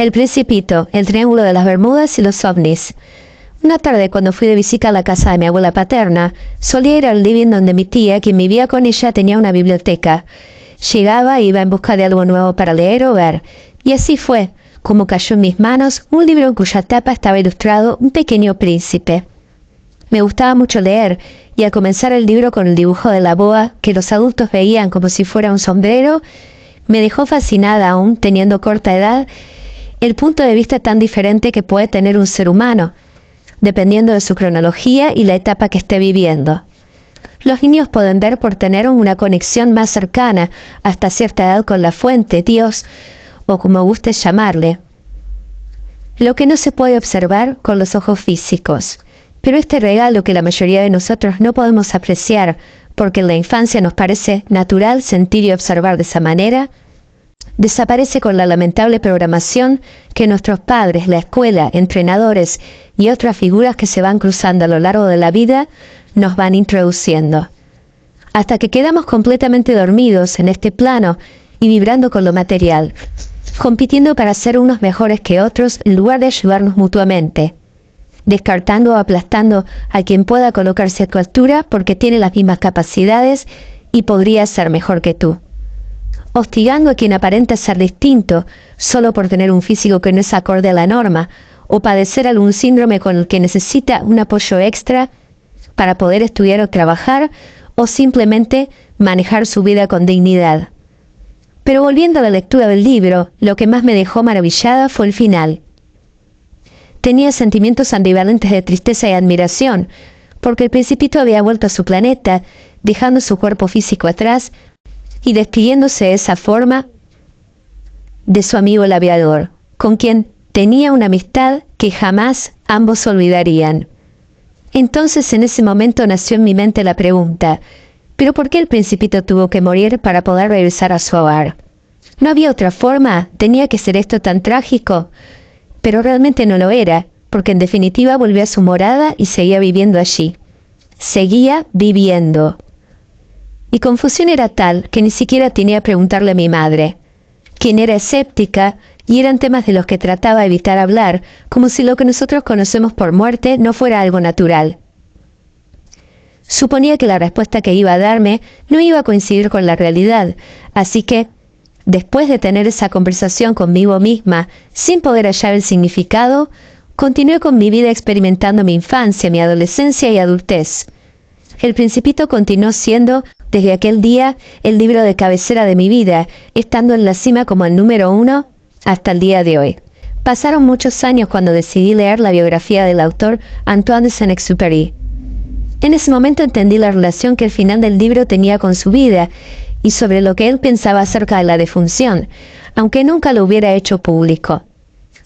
El Principito, El Triángulo de las Bermudas y los ovnis. Una tarde, cuando fui de visita a la casa de mi abuela paterna, solía ir al living donde mi tía, quien vivía con ella, tenía una biblioteca. Llegaba e iba en busca de algo nuevo para leer o ver. Y así fue, como cayó en mis manos un libro en cuya tapa estaba ilustrado un pequeño príncipe. Me gustaba mucho leer, y al comenzar el libro con el dibujo de la boa, que los adultos veían como si fuera un sombrero, me dejó fascinada aún, teniendo corta edad, el punto de vista tan diferente que puede tener un ser humano, dependiendo de su cronología y la etapa que esté viviendo. Los niños pueden ver por tener una conexión más cercana hasta cierta edad con la fuente, Dios, o como gustes llamarle. Lo que no se puede observar con los ojos físicos. Pero este regalo que la mayoría de nosotros no podemos apreciar, porque en la infancia nos parece natural sentir y observar de esa manera, desaparece con la lamentable programación que nuestros padres, la escuela, entrenadores y otras figuras que se van cruzando a lo largo de la vida nos van introduciendo. Hasta que quedamos completamente dormidos en este plano y vibrando con lo material, compitiendo para ser unos mejores que otros en lugar de ayudarnos mutuamente, descartando o aplastando a quien pueda colocarse a tu altura porque tiene las mismas capacidades y podría ser mejor que tú. Hostigando a quien aparenta ser distinto solo por tener un físico que no es acorde a la norma o padecer algún síndrome con el que necesita un apoyo extra para poder estudiar o trabajar o simplemente manejar su vida con dignidad. Pero volviendo a la lectura del libro, lo que más me dejó maravillada fue el final. Tenía sentimientos ambivalentes de tristeza y admiración, porque el Principito había vuelto a su planeta, dejando su cuerpo físico atrás y despidiéndose de esa forma de su amigo el aviador, con quien tenía una amistad que jamás ambos olvidarían. Entonces en ese momento nació en mi mente la pregunta, ¿pero por qué el Principito tuvo que morir para poder regresar a su hogar? ¿No había otra forma? ¿Tenía que ser esto tan trágico? Pero realmente no lo era, porque en definitiva volvió a su morada y seguía viviendo allí. Seguía viviendo. Mi confusión era tal que ni siquiera tenía a preguntarle a mi madre, quien era escéptica, y eran temas de los que trataba de evitar hablar, como si lo que nosotros conocemos por muerte no fuera algo natural. Suponía que la respuesta que iba a darme no iba a coincidir con la realidad, así que, después de tener esa conversación conmigo misma, sin poder hallar el significado, continué con mi vida experimentando mi infancia, mi adolescencia y adultez. El Principito continuó siendo, desde aquel día, el libro de cabecera de mi vida, estando en la cima como el número 1 hasta el día de hoy. Pasaron muchos años cuando decidí leer la biografía del autor Antoine de Saint-Exupéry. En ese momento entendí la relación que el final del libro tenía con su vida y sobre lo que él pensaba acerca de la defunción, aunque nunca lo hubiera hecho público.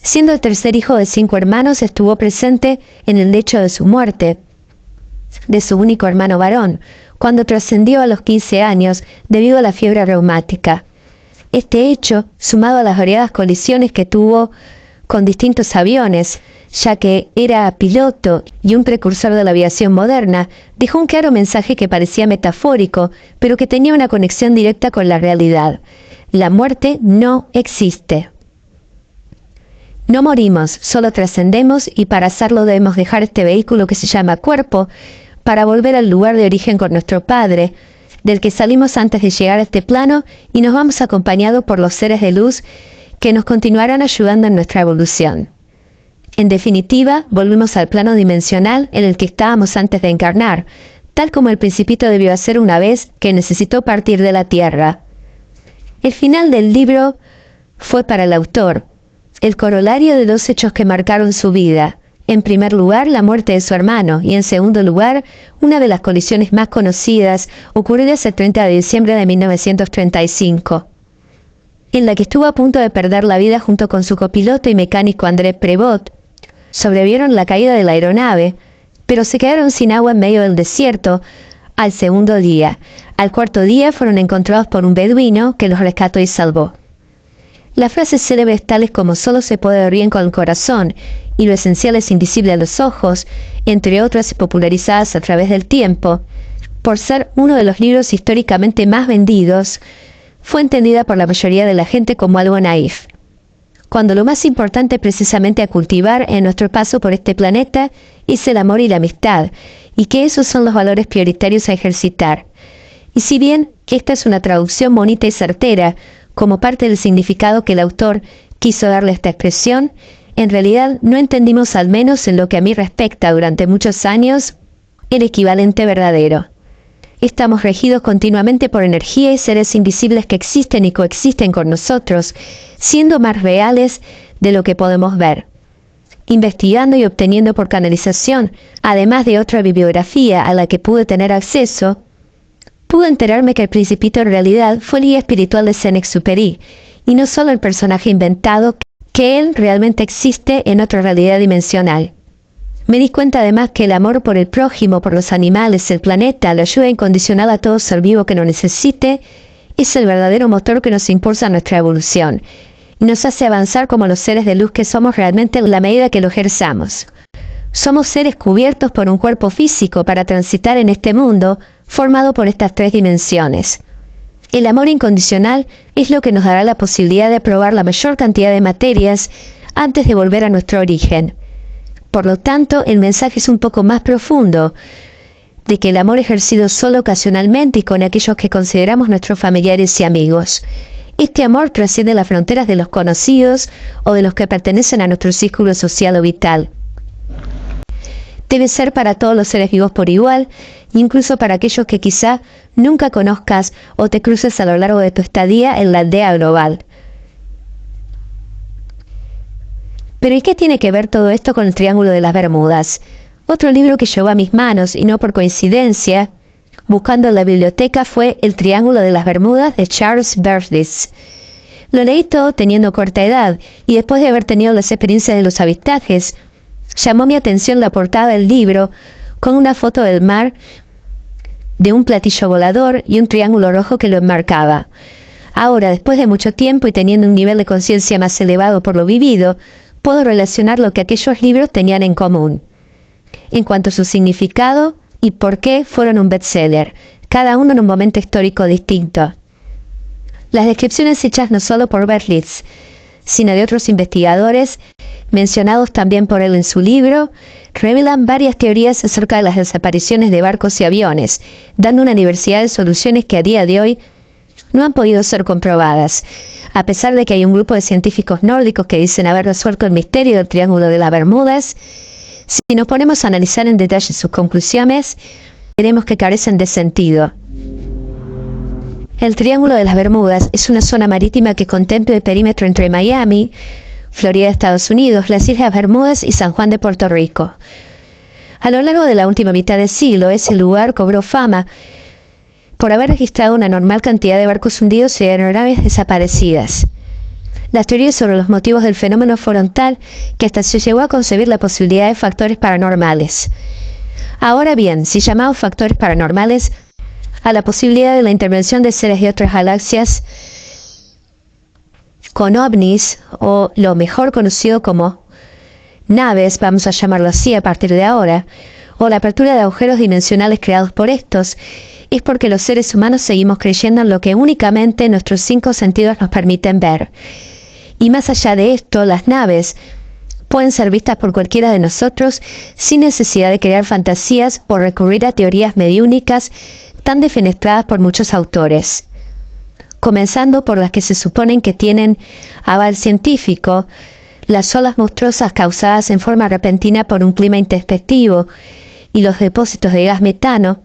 Siendo el tercer hijo de 5 hermanos, estuvo presente en el lecho de su muerte, de su único hermano varón, cuando trascendió a los 15 años debido a la fiebre reumática. Este hecho, sumado a las variadas colisiones que tuvo con distintos aviones, ya que era piloto y un precursor de la aviación moderna, dejó un claro mensaje que parecía metafórico, pero que tenía una conexión directa con la realidad. La muerte no existe. No morimos, solo trascendemos, y para hacerlo debemos dejar este vehículo que se llama cuerpo, para volver al lugar de origen con nuestro Padre, del que salimos antes de llegar a este plano, y nos vamos acompañados por los seres de luz que nos continuarán ayudando en nuestra evolución. En definitiva, volvimos al plano dimensional en el que estábamos antes de encarnar, tal como el Principito debió hacer una vez que necesitó partir de la Tierra. El final del libro fue para el autor el corolario de 2 hechos que marcaron su vida. En primer lugar, la muerte de su hermano, y en segundo lugar, una de las colisiones más conocidas, ocurridas el 30 de diciembre de 1935, en la que estuvo a punto de perder la vida junto con su copiloto y mecánico André Prévost. Sobrevivieron la caída de la aeronave, pero se quedaron sin agua en medio del desierto al segundo día. Al cuarto día fueron encontrados por un beduino que los rescató y salvó. Las frases célebres tales como «solo se puede ver bien con el corazón» y «lo esencial es invisible a los ojos», entre otras popularizadas a través del tiempo, por ser uno de los libros históricamente más vendidos, fue entendida por la mayoría de la gente como algo naif, cuando lo más importante precisamente a cultivar en nuestro paso por este planeta es el amor y la amistad, y que esos son los valores prioritarios a ejercitar. Y si bien que esta es una traducción bonita y certera, como parte del significado que el autor quiso darle a esta expresión, en realidad no entendimos, al menos en lo que a mí respecta durante muchos años, el equivalente verdadero. Estamos regidos continuamente por energía y seres invisibles que existen y coexisten con nosotros, siendo más reales de lo que podemos ver. Investigando y obteniendo por canalización, además de otra bibliografía a la que pude tener acceso, pude enterarme que el Principito en realidad fue el guía espiritual de Saint-Exupéry, y no solo el personaje inventado, que él realmente existe en otra realidad dimensional. Me di cuenta además que el amor por el prójimo, por los animales, el planeta, la ayuda incondicional a todo ser vivo que lo necesite, es el verdadero motor que nos impulsa a nuestra evolución y nos hace avanzar como los seres de luz que somos realmente en la medida que lo ejerzamos. Somos seres cubiertos por un cuerpo físico para transitar en este mundo formado por estas tres dimensiones. El amor incondicional es lo que nos dará la posibilidad de probar la mayor cantidad de materias antes de volver a nuestro origen. Por lo tanto, el mensaje es un poco más profundo, de que el amor ejercido solo ocasionalmente y con aquellos que consideramos nuestros familiares y amigos. Este amor trasciende las fronteras de los conocidos o de los que pertenecen a nuestro círculo social o vital. Debe ser para todos los seres vivos por igual, incluso para aquellos que quizá nunca conozcas o te cruces a lo largo de tu estadía en la aldea global. Pero ¿y qué tiene que ver todo esto con el Triángulo de las Bermudas? Otro libro que llegó a mis manos, y no por coincidencia, buscando en la biblioteca, fue El Triángulo de las Bermudas de Charles Burdis. Lo leí todo teniendo corta edad, y después de haber tenido las experiencias de los avistajes, llamó mi atención la portada del libro, con una foto del mar, de un platillo volador y un triángulo rojo que lo enmarcaba. Ahora, después de mucho tiempo y teniendo un nivel de conciencia más elevado por lo vivido, puedo relacionar lo que aquellos libros tenían en común. En cuanto a su significado y por qué fueron un bestseller, cada uno en un momento histórico distinto. Las descripciones hechas no solo por Burdis, sino de otros investigadores, mencionados también por él en su libro, revelan varias teorías acerca de las desapariciones de barcos y aviones, dando una diversidad de soluciones que a día de hoy no han podido ser comprobadas, a pesar de que hay un grupo de científicos nórdicos que dicen haber resuelto el misterio del Triángulo de las Bermudas. Si nos ponemos a analizar en detalle sus conclusiones, veremos que carecen de sentido. El Triángulo de las Bermudas es una zona marítima que contempla el perímetro entre Miami, Florida, Estados Unidos, las Islas Bermudas y San Juan de Puerto Rico. A lo largo de la última mitad del siglo, ese lugar cobró fama por haber registrado una anormal cantidad de barcos hundidos y aeronaves desaparecidas. Las teorías sobre los motivos del fenómeno fueron tal que hasta se llegó a concebir la posibilidad de factores paranormales. Ahora bien, si llamamos factores paranormales a la posibilidad de la intervención de seres de otras galaxias con ovnis, o lo mejor conocido como naves, vamos a llamarlo así a partir de ahora, o la apertura de agujeros dimensionales creados por estos, es porque los seres humanos seguimos creyendo en lo que únicamente nuestros 5 sentidos nos permiten ver. Y más allá de esto, las naves pueden ser vistas por cualquiera de nosotros sin necesidad de crear fantasías o recurrir a teorías mediúnicas tan defenestradas por muchos autores. Comenzando por las que se suponen que tienen aval científico, las olas monstruosas causadas en forma repentina por un clima intempestivo y los depósitos de gas metano,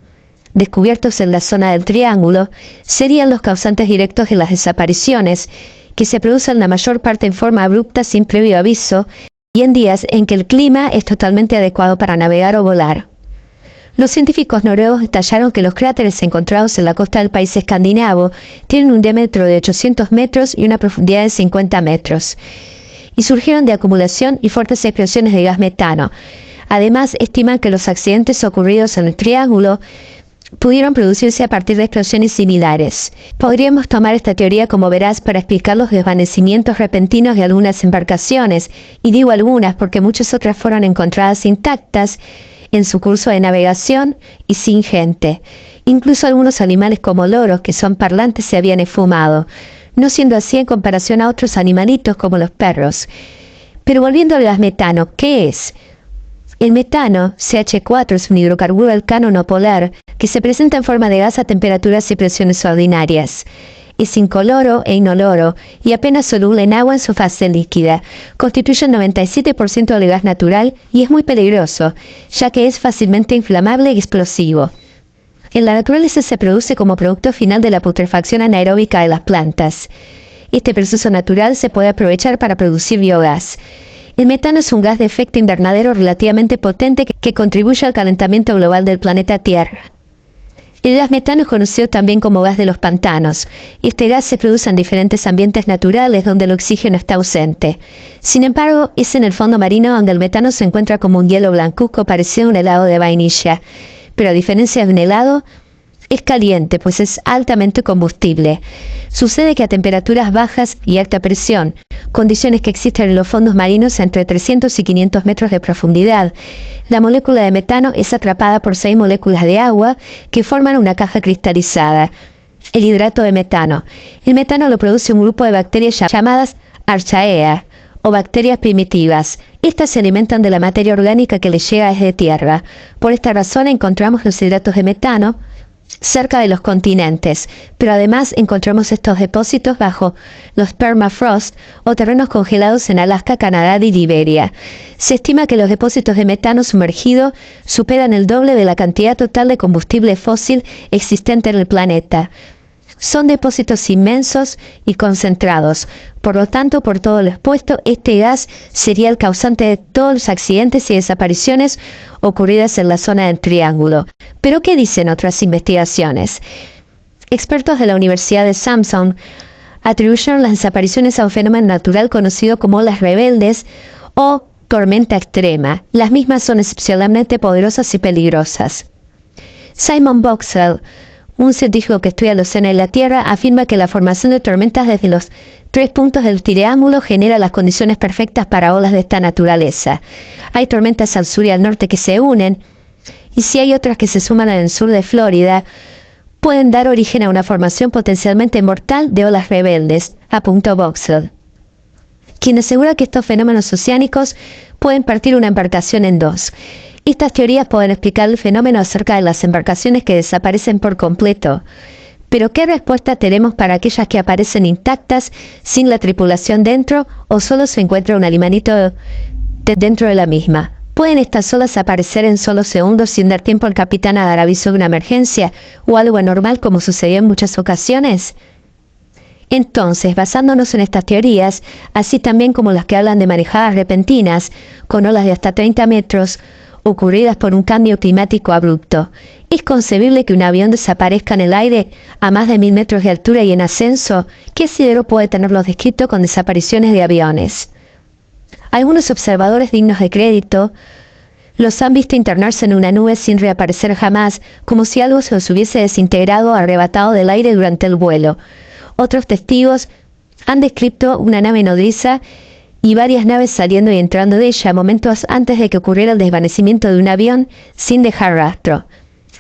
descubiertos en la zona del Triángulo, serían los causantes directos de las desapariciones, que se producen la mayor parte en forma abrupta sin previo aviso, y en días en que el clima es totalmente adecuado para navegar o volar. Los científicos noruegos detallaron que los cráteres encontrados en la costa del país escandinavo tienen un diámetro de 800 metros y una profundidad de 50 metros, y surgieron de acumulación y fuertes explosiones de gas metano. Además, estiman que los accidentes ocurridos en el Triángulo pudieron producirse a partir de explosiones similares. Podríamos tomar esta teoría como veraz para explicar los desvanecimientos repentinos de algunas embarcaciones, y digo algunas porque muchas otras fueron encontradas intactas en su curso de navegación y sin gente. Incluso algunos animales como loros, que son parlantes, se habían esfumado. no siendo así en comparación a otros animalitos como los perros. Pero volviendo al gas metano, ¿qué es? El metano, CH4, es un hidrocarburo alcano no polar que se presenta en forma de gas a temperaturas y presiones ordinarias. Es incoloro e inoloro y apenas soluble en agua en su fase líquida. Constituye el 97% del gas natural y es muy peligroso, ya que es fácilmente inflamable y explosivo. En la naturaleza se produce como producto final de la putrefacción anaeróbica de las plantas. Este proceso natural se puede aprovechar para producir biogás. El metano es un gas de efecto invernadero relativamente potente que contribuye al calentamiento global del planeta Tierra. El gas metano es conocido también como gas de los pantanos. Este gas se produce en diferentes ambientes naturales donde el oxígeno está ausente. Sin embargo, es en el fondo marino donde el metano se encuentra como un hielo blancuzco parecido a un helado de vainilla. Pero a diferencia de un helado, es caliente, pues es altamente combustible. Sucede que a temperaturas bajas y alta presión, condiciones que existen en los fondos marinos entre 300 y 500 metros de profundidad, la molécula de metano es atrapada por 6 moléculas de agua que forman una caja cristalizada, el hidrato de metano. El metano lo produce un grupo de bacterias llamadas Archaea, o bacterias primitivas. Estas se alimentan de la materia orgánica que les llega desde tierra. Por esta razón encontramos los hidratos de metano cerca de los continentes, pero además encontramos estos depósitos bajo los permafrost o terrenos congelados en Alaska, Canadá y Liberia. Se estima que los depósitos de metano sumergido superan el doble de la cantidad total de combustible fósil existente en el planeta. Son depósitos inmensos y concentrados. Por lo tanto, por todo lo expuesto, este gas sería el causante de todos los accidentes y desapariciones ocurridas en la zona del Triángulo. ¿Pero qué dicen otras investigaciones? Expertos de la Universidad de Samson atribuyeron las desapariciones a un fenómeno natural conocido como las rebeldes o tormenta extrema. Las mismas son excepcionalmente poderosas y peligrosas. Simon Boxell, un científico que estudia el océano y la Tierra, afirma que la formación de tormentas desde los 3 puntos del triángulo genera las condiciones perfectas para olas de esta naturaleza. Hay tormentas al sur y al norte que se unen, y si hay otras que se suman en el sur de Florida, pueden dar origen a una formación potencialmente mortal de olas rebeldes, apuntó Boxell, quien asegura que estos fenómenos oceánicos pueden partir una embarcación en dos. Estas teorías pueden explicar el fenómeno acerca de las embarcaciones que desaparecen por completo. Pero ¿qué respuesta tenemos para aquellas que aparecen intactas, sin la tripulación dentro, o solo se encuentra un animalito dentro de la misma? ¿Pueden estas olas aparecer en solo segundos sin dar tiempo al capitán a dar aviso de una emergencia, o algo anormal como sucedió en muchas ocasiones? Entonces, basándonos en estas teorías, así también como las que hablan de marejadas repentinas, con olas de hasta 30 metros, ocurridas por un cambio climático abrupto, ¿es concebible que un avión desaparezca en el aire a más de 1000 metros de altura y en ascenso? ¿Qué asidero puede tenerlos descrito con desapariciones de aviones? Algunos observadores dignos de crédito los han visto internarse en una nube sin reaparecer jamás, como si algo se los hubiese desintegrado o arrebatado del aire durante el vuelo. Otros testigos han descrito una nave nodriza y varias naves saliendo y entrando de ella momentos antes de que ocurriera el desvanecimiento de un avión sin dejar rastro.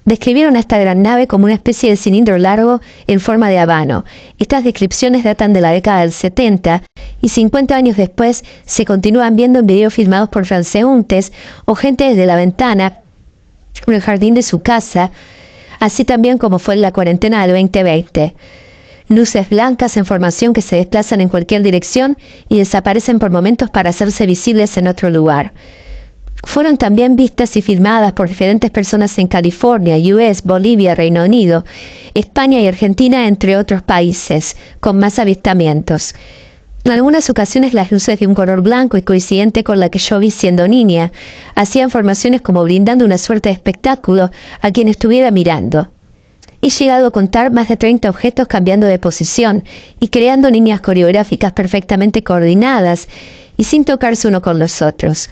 Describieron a esta gran nave como una especie de cilindro largo en forma de habano. Estas descripciones datan de la década del 70 y 50 años después se continúan viendo en videos filmados por transeúntes o gente desde la ventana en el jardín de su casa, así también como fue en la cuarentena del 2020. Luces blancas en formación que se desplazan en cualquier dirección y desaparecen por momentos para hacerse visibles en otro lugar. Fueron también vistas y filmadas por diferentes personas en California, US, Bolivia, Reino Unido, España y Argentina, entre otros países, con más avistamientos. En algunas ocasiones las luces de un color blanco y coincidente con la que yo vi siendo niña, hacían formaciones como brindando una suerte de espectáculo a quien estuviera mirando. He llegado a contar más de 30 objetos cambiando de posición y creando líneas coreográficas perfectamente coordinadas y sin tocarse uno con los otros.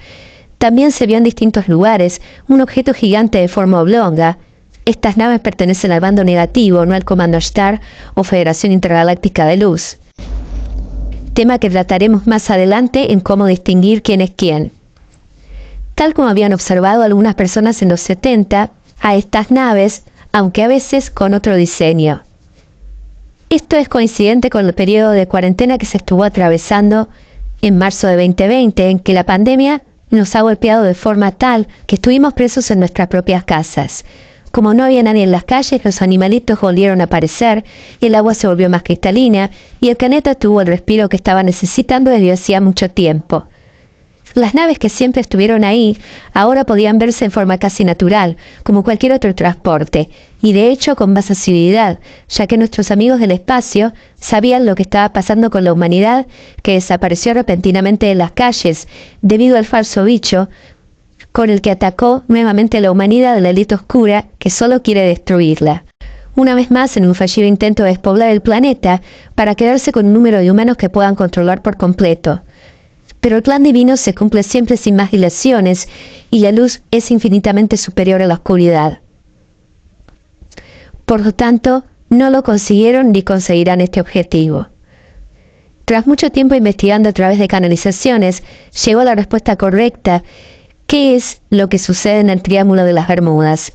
También se vio en distintos lugares un objeto gigante de forma oblonga. Estas naves pertenecen al bando negativo, no al Comando Star o Federación Intergaláctica de Luz. Tema que trataremos más adelante en cómo distinguir quién es quién. Tal como habían observado algunas personas en los 70, a estas naves, aunque a veces con otro diseño. Esto es coincidente con el periodo de cuarentena que se estuvo atravesando en marzo de 2020, en que la pandemia nos ha golpeado de forma tal que estuvimos presos en nuestras propias casas. Como no había nadie en las calles, los animalitos volvieron a aparecer, y el agua se volvió más cristalina, y el planeta tuvo el respiro que estaba necesitando desde hacía mucho tiempo. Las naves que siempre estuvieron ahí, ahora podían verse en forma casi natural, como cualquier otro transporte, y de hecho con más asiduidad, ya que nuestros amigos del espacio sabían lo que estaba pasando con la humanidad, que desapareció repentinamente de las calles, debido al falso bicho, con el que atacó nuevamente a la humanidad de la élite oscura, que solo quiere destruirla. Una vez más en un fallido intento de despoblar el planeta, para quedarse con un número de humanos que puedan controlar por completo. Pero el plan divino se cumple siempre sin más dilaciones, y la luz es infinitamente superior a la oscuridad. Por lo tanto, no lo consiguieron ni conseguirán este objetivo. Tras mucho tiempo investigando a través de canalizaciones, llegó a la respuesta correcta. ¿Qué es lo que sucede en el Triángulo de las Bermudas?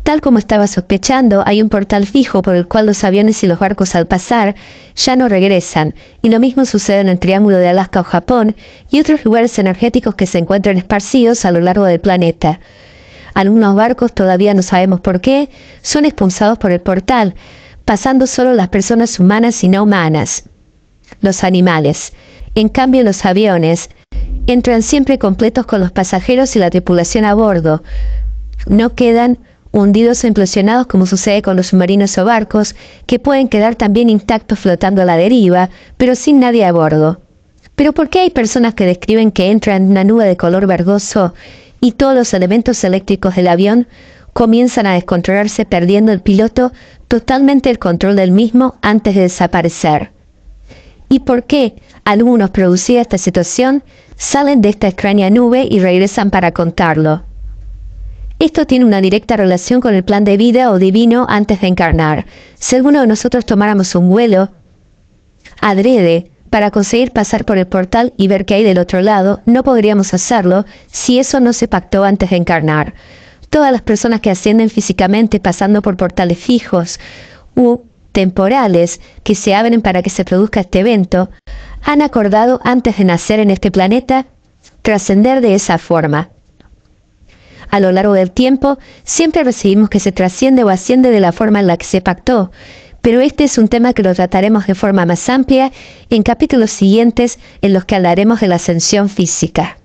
Tal como estaba sospechando, hay un portal fijo por el cual los aviones y los barcos al pasar ya no regresan, y lo mismo sucede en el Triángulo de Alaska o Japón y otros lugares energéticos que se encuentran esparcidos a lo largo del planeta. Algunos barcos, todavía no sabemos por qué, son expulsados por el portal, pasando solo las personas humanas y no humanas, los animales. En cambio, los aviones entran siempre completos con los pasajeros y la tripulación a bordo. No quedan hundidos o implosionados como sucede con los submarinos o barcos, que pueden quedar también intactos flotando a la deriva, pero sin nadie a bordo. ¿Pero por qué hay personas que describen que entran en una nube de color verdoso y todos los elementos eléctricos del avión comienzan a descontrolarse, perdiendo el piloto totalmente el control del mismo antes de desaparecer? ¿Y por qué algunos, producida esta situación, salen de esta extraña nube y regresan para contarlo? Esto tiene una directa relación con el plan de vida o divino antes de encarnar. Si alguno de nosotros tomáramos un vuelo adrede para conseguir pasar por el portal y ver qué hay del otro lado, no podríamos hacerlo si eso no se pactó antes de encarnar. Todas las personas que ascienden físicamente pasando por portales fijos u temporales que se abren para que se produzca este evento, han acordado antes de nacer en este planeta trascender de esa forma. A lo largo del tiempo, siempre recibimos que se trasciende o asciende de la forma en la que se pactó, pero este es un tema que lo trataremos de forma más amplia en capítulos siguientes en los que hablaremos de la ascensión física.